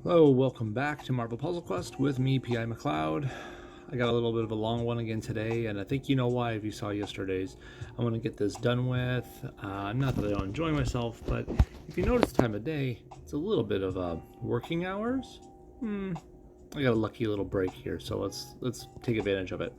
Hello, welcome back to Marvel Puzzle Quest with me, P.I. McLeod. I got a little bit of a long one again today, and I think you know why if you saw yesterday's. I want to get this done with. Not that I don't enjoy myself, but if you notice the time of day, it's a little bit of working hours. I got a lucky little break here, so let's take advantage of it.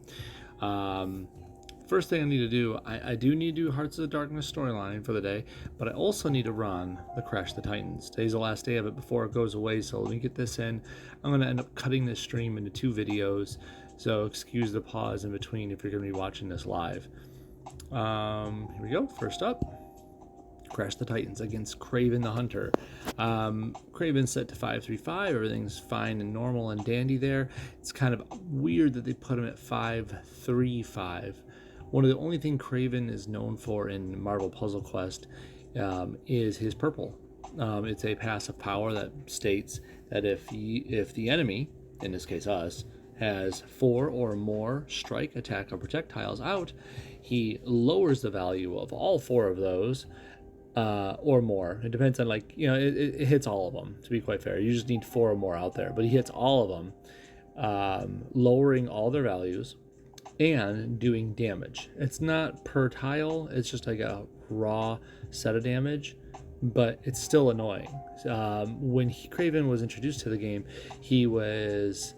First thing I need to do, I do need to do Hearts of the Darkness storyline for the day, but I also need to run the Crash the Titans. Today's the last day of it before it goes away, so let me get this in. I'm going to end up cutting this stream into 2 videos, so excuse the pause in between if you're going to be watching this live. Here we go. First up, Crash the Titans against Kraven the Hunter. Kraven's set to 535. Everything's fine and normal and dandy there. It's kind of weird that they put him at 535. One of the only things Kraven is known for in Marvel Puzzle Quest is his purple. It's a passive power that states that if the enemy, in this case us, has 4 or more strike, attack, or protect tiles out, he lowers the value of all 4 of those or more. It depends on, it hits all of them, to be quite fair. You just need 4 or more out there, but he hits all of them, lowering all their values and doing damage. It's not per tile, it's just like a raw set of damage, but it's still annoying. When Kraven was introduced to the game, he was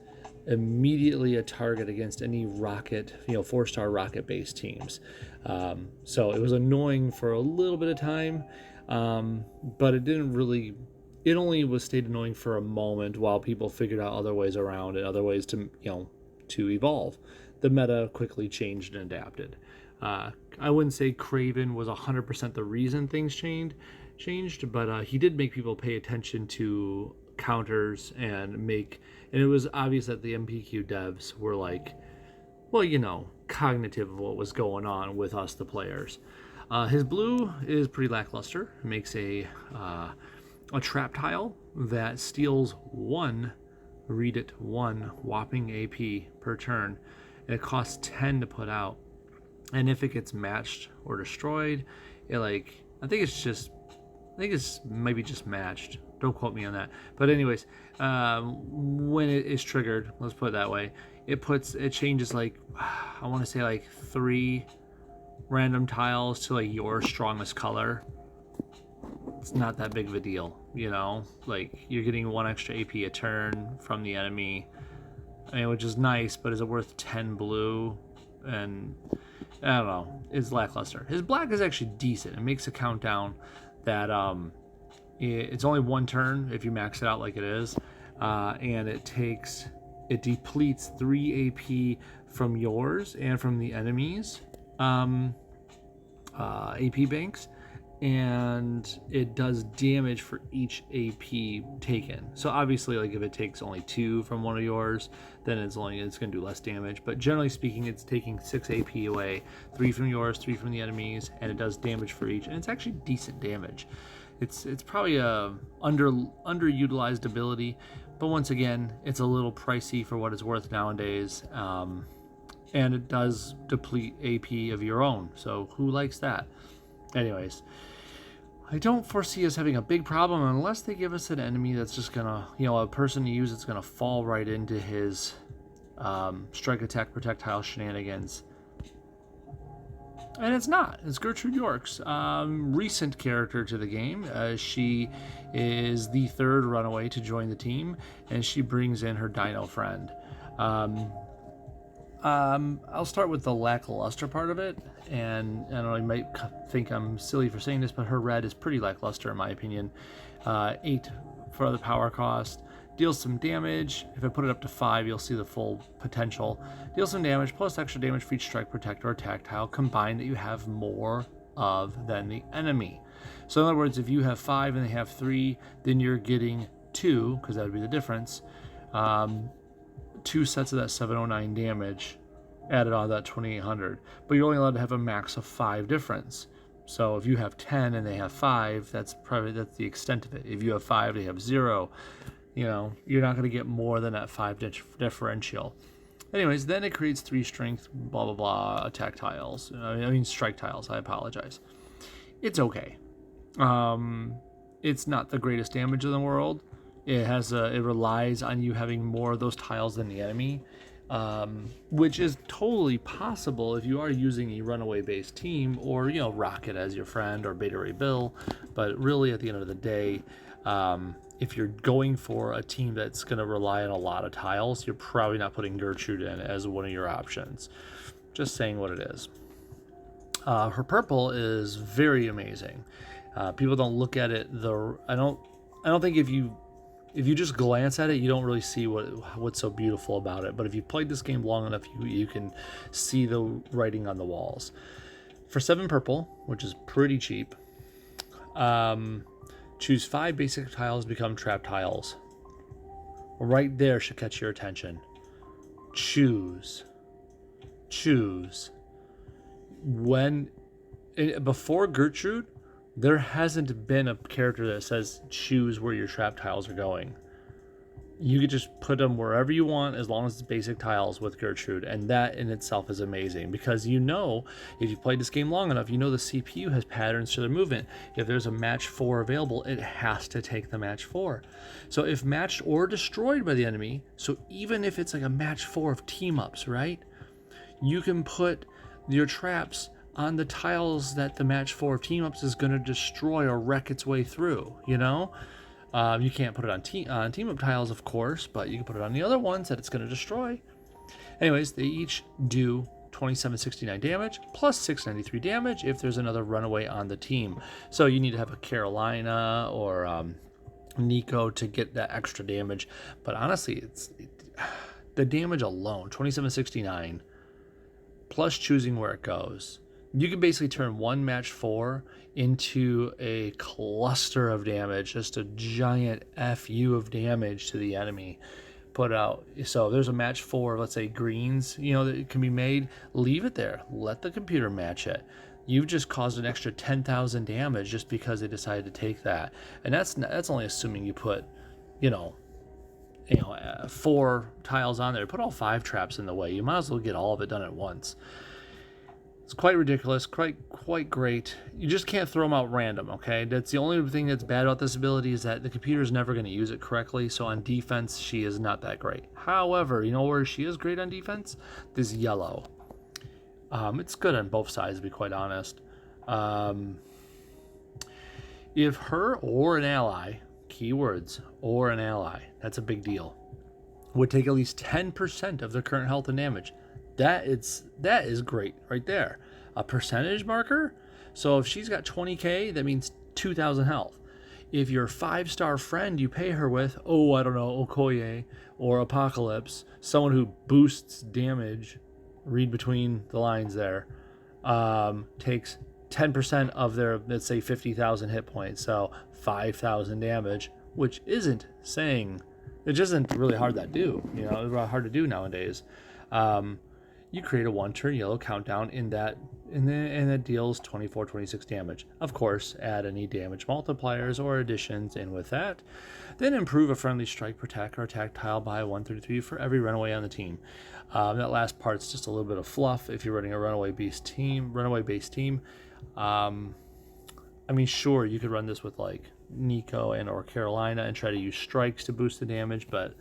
immediately a target against any rocket, 4-star rocket based teams. So it was annoying for a little bit of time, but it only was stayed annoying for a moment while people figured out other ways around and other ways to evolve. The meta quickly changed and adapted. I wouldn't say Kraven was 100% the reason things changed, but he did make people pay attention to counters and it was obvious that the MPQ devs were cognitive of what was going on with us, the players. His blue is pretty lackluster. It makes a trap tile that steals 1 whopping AP per turn. And it costs 10 to put out, and if it gets matched or destroyed, I think it's maybe just matched. Don't quote me on that. But anyways, when it is triggered, let's put it that way, it changes I want to say 3 random tiles to your strongest color. It's not that big of a deal, you're getting 1 extra AP a turn from the enemy. Which is nice, but is it worth 10 blue? And I don't know. It's lackluster. His black is actually decent. It makes a countdown that it's only 1 turn if you max it out like it is, and it depletes 3 AP from yours and from the enemy's AP banks, and it does damage for each AP taken. So obviously, if it takes only 2 from one of yours, then it's going to do less damage. But generally speaking, it's taking 6 AP away, 3 from yours, 3 from the enemies, and it does damage for each. And it's actually decent damage. It's probably a underutilized ability, but once again, it's a little pricey for what it's worth nowadays. And it does deplete AP of your own. So who likes that? Anyways, I don't foresee us having a big problem unless they give us an enemy that's just gonna, a person to use that's gonna fall right into his strike, attack, projectile shenanigans. And it's not. It's Gertrude York's recent character to the game. She is the 3rd runaway to join the team, and she brings in her dino friend. I'll start with the lackluster part of it, and I don't know, you might think I'm silly for saying this, but her red is pretty lackluster in my opinion. 8 for the power cost, deals some damage. If I put it up to 5, you'll see the full potential. Deals some damage, plus extra damage for each strike, protect, or attack tile combined that you have more of than the enemy. So in other words, if you have 5 and they have 3, then you're getting 2, because that would be the difference. 2 sets of that 709 damage added on that 2800, but you're only allowed to have a max of 5 difference. So if you have 10 and they have 5, that's the extent of it. If you have 5, they have 0. You're not going to get more than that 5 differential. Anyways, then it creates 3 strength, blah blah blah, attack tiles. Strike tiles. I apologize. It's okay. It's not the greatest damage in the world. It relies on you having more of those tiles than the enemy, which is totally possible if you are using a runaway based team, or Rocket as your friend, or Beta Ray Bill. But really, at the end of the day, if you're going for a team that's going to rely on a lot of tiles, you're probably not putting Gertrude in as one of your options. Just saying what it is. Her purple is very amazing. People don't look at it. I don't think if you just glance at it, you don't really see what's so beautiful about it. But if you've played this game long enough, you can see the writing on the walls. For 7 purple, which is pretty cheap, choose 5 basic tiles to become trap tiles. Right there should catch your attention. Choose. Before Gertrude, there hasn't been a character that says choose where your trap tiles are going. You could just put them wherever you want as long as it's basic tiles with Gertrude, and that in itself is amazing, because if you've played this game long enough, the CPU has patterns to their movement. If there's a match 4 available, it has to take the match 4. So if matched or destroyed by the enemy, so even if it's like a match 4 of team ups, right? You can put your traps on the tiles that the match 4 of team ups is going to destroy or wreck its way through. You can't put it on team up tiles, of course, but you can put it on the other ones that it's going to destroy. Anyways, they each do 2769 damage plus 693 damage if there's another runaway on the team. So you need to have a Carolina or Nico to get that extra damage. But honestly, the damage alone, 2769, plus choosing where it goes. You can basically turn one match 4 into a cluster of damage, just a giant FU of damage to the enemy put out. So there's a match 4, let's say greens, that can be made. Leave it there. Let the computer match it. You've just caused an extra 10,000 damage just because they decided to take that. And that's only assuming you put, 4 tiles on there. Put all 5 traps in the way. You might as well get all of it done at once. It's quite ridiculous, quite great. You just can't throw them out random, okay? That's the only thing that's bad about this ability, is that the computer is never going to use it correctly. So on defense, she is not that great. However, where she is great on defense? This yellow. It's good on both sides, to be quite honest. If her or an ally, keywords, or an ally, that's a big deal, would take at least 10% of their current health and damage. That is great right there. A percentage marker. So if she's got 20k, that means 2,000 health. If your 5-star friend you pay her with, I don't know, Okoye or Apocalypse, someone who boosts damage, read between the lines there, takes 10% of their, let's say, 50,000 hit points, so 5,000 damage, which isn't really hard to do. It's hard to do nowadays. You create a 1-turn yellow countdown and that deals 26 damage. Of course, add any damage multipliers or additions in with that. Then improve a friendly strike, protect, or attack tile by 133 for every runaway on the team. That last part's just a little bit of fluff if you're running a runaway-based team. Sure, you could run this with like Nico and or Carolina and try to use strikes to boost the damage, but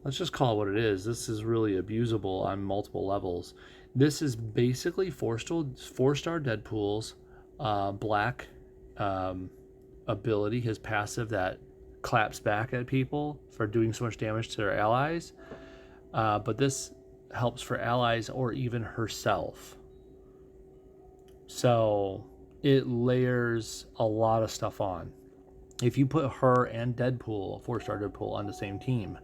let's just call it what it is. This is really abusable on multiple levels. This is basically 4-star Deadpool's black ability, his passive that claps back at people for doing so much damage to their allies. But this helps for allies or even herself. So it layers a lot of stuff on. If you put her and Deadpool, 4-star Deadpool, on the same team,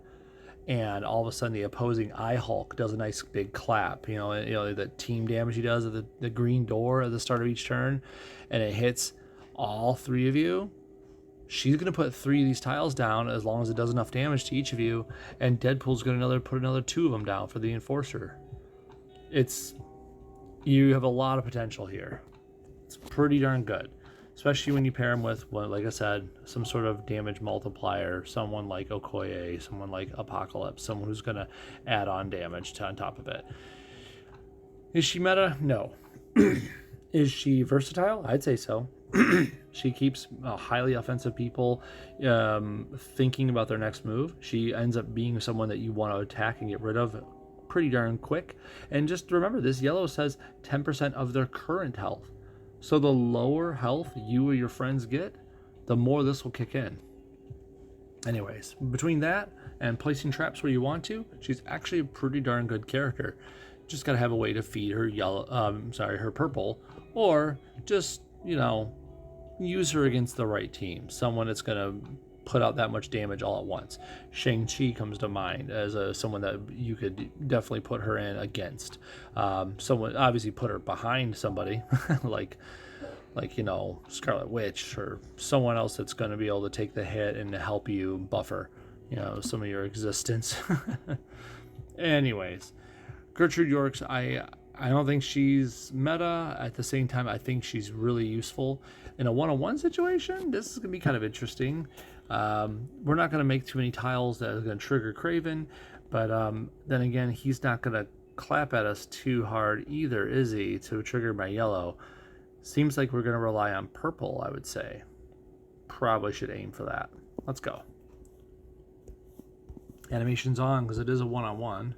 and all of a sudden the opposing Eye Hulk does a nice big clap, the team damage he does at the green door at the start of each turn, and it hits all 3 of you, she's going to put 3 of these tiles down as long as it does enough damage to each of you, and Deadpool's going to put another 2 of them down for the Enforcer. You have a lot of potential here. It's pretty darn good. Especially when you pair them with, like I said, some sort of damage multiplier, someone like Okoye, someone like Apocalypse, someone who's going to add on damage on top of it. Is she meta? No. Is she versatile? I'd say so. She keeps highly offensive people thinking about their next move. She ends up being someone that you want to attack and get rid of pretty darn quick. And just remember, this yellow says 10% of their current health. So the lower health you or your friends get, the more this will kick in. Anyways, between that and placing traps where you want to, she's actually a pretty darn good character. Just gotta have a way to feed her her purple, or just, you know, use her against the right team. Someone that's gonna put out that much damage all at once. Shang-Chi comes to mind as someone that you could definitely put her in against. Someone obviously put her behind somebody like you know, Scarlet Witch or someone else that's going to be able to take the hit and help you buffer, you know, some of your existence. Anyways, Gertrude Yorks, I don't think she's meta. At the same time, I think she's really useful in a one-on-one situation. This is going to be kind of interesting. We're not going to make too many tiles that are going to trigger Kraven, but then again, he's not going to clap at us too hard either, is he, to trigger my yellow? Seems like we're going to rely on purple, I would say. Probably should aim for that. Let's go. Animation's on because it is a one-on-one.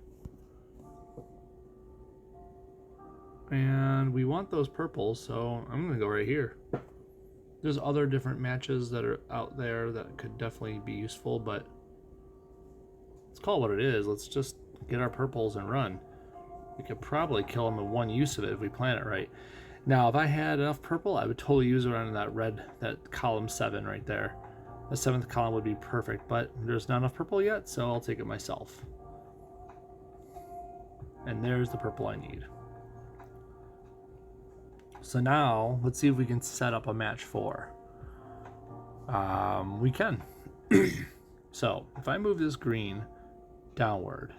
And we want those purples, so I'm going to go right here. There's other different matches that are out there that could definitely be useful, but let's call it what it is. Let's just get our purples and run. We could probably kill them in one use of it if we plan it right. Now, if I had enough purple, I would totally use it on that red, that column 7 right there. The 7th column would be perfect, but there's not enough purple yet, so I'll take it myself. And there's the purple I need. So now, let's see if we can set up a match 4. We can. So, if I move this green downward,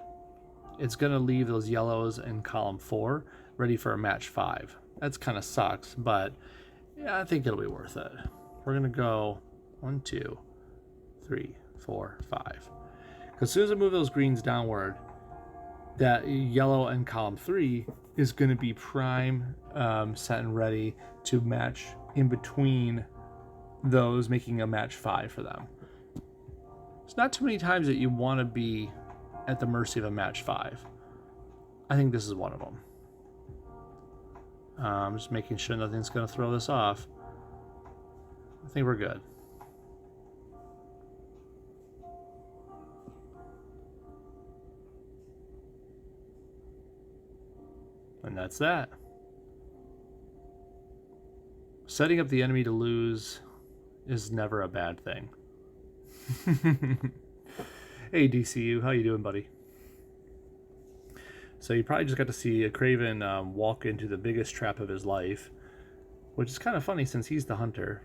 it's going to leave those yellows in column 4 ready for a match 5. That's kind of sucks, but yeah, I think it'll be worth it. We're going to go 1, 2, 3, 4, 5. Because as soon as I move those greens downward, that yellow in column 3 is going to be prime, set and ready to match in between those, making a match 5 for them. It's not too many times that you want to be at the mercy of a match 5. I think this is one of them. Just making sure nothing's going to throw this off. I think we're good. And that's that. Setting up the enemy to lose is never a bad thing. Hey DCU, how you doing, buddy? So you probably just got to see a Kraven walk into the biggest trap of his life, which is kind of funny since he's the hunter.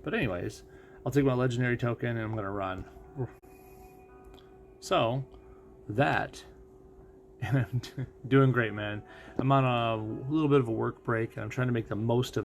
But anyways, I'll take my legendary token and I'm going to run. So, that, and I'm doing great, man. I'm on a little bit of a work break, and I'm trying to make the most of